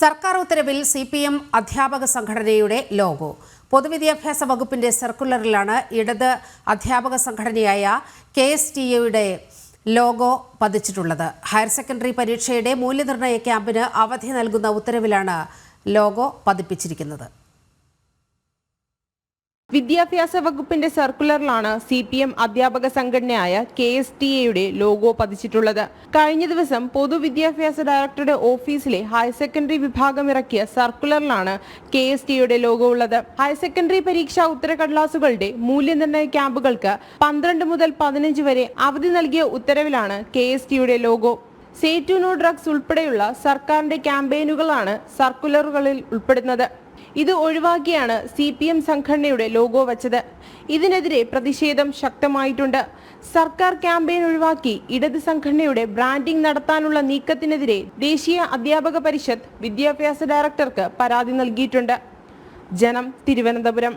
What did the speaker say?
സർക്കാർ ഉത്തരവിൽ സിപിഎം അധ്യാപക സംഘടനയുടെ ലോഗോ പൊതുവിദ്യാഭ്യാസ വകുപ്പിന്റെ സർക്കുലറിലാണ് ഇടത് അധ്യാപക സംഘടനയായ KSTAയുടെ ലോഗോ പതിച്ചിട്ടുള്ളത്. ഹയർ സെക്കൻഡറി പരീക്ഷയുടെ മൂല്യനിർണ്ണയ ക്യാമ്പിന് അവധി നൽകുന്ന ഉത്തരവിലാണ് ലോഗോ പതിപ്പിച്ചിരിക്കുന്നത്. വിദ്യാഭ്യാസ വകുപ്പിന്റെ സർക്കുലറിലാണ് സിപിഎം അധ്യാപക സംഘടനയായ KSTAയുടെ ലോഗോ പതിച്ചിട്ടുള്ളത്. കഴിഞ്ഞ ദിവസം പൊതുവിദ്യാഭ്യാസ ഡയറക്ടറുടെ ഓഫീസിലെ ഹയർ സെക്കൻഡറി വിഭാഗം ഇറക്കിയ സർക്കുലറിലാണ് KSTAയുടെ ലോഗോ ഉള്ളത്. ഹയർ സെക്കൻഡറി പരീക്ഷാ ഉത്തരക്കടലാസുകളുടെ മൂല്യനിർണ്ണയ ക്യാമ്പുകൾക്ക് 12 മുതൽ 15 വരെ അവധി നൽകിയ ഉത്തരവിലാണ് KSTAയുടെ logo. Say to no drugs ഉൾപ്പെടെയുള്ള സർക്കാരിന്റെ ക്യാമ്പയിനുകളാണ് സർക്കുലറുകളിൽ ഉൾപ്പെടുന്നത്. ഇത് ഒഴിവാക്കിയാണ് സിപിഎം സംഘടനയുടെ ലോഗോ വച്ചത്. ഇതിനെതിരെ പ്രതിഷേധം ശക്തമായിട്ടുണ്ട്. സർക്കാർ ക്യാമ്പയിൻ ഒഴിവാക്കി ഇടത് സംഘടനയുടെ ബ്രാൻഡിംഗ് നടത്താനുള്ള നീക്കത്തിനെതിരെ ദേശീയ അധ്യാപക പരിഷത്ത് വിദ്യാഭ്യാസ ഡയറക്ടർക്ക് പരാതി നൽകിയിട്ടുണ്ട്. ജനം, തിരുവനന്തപുരം.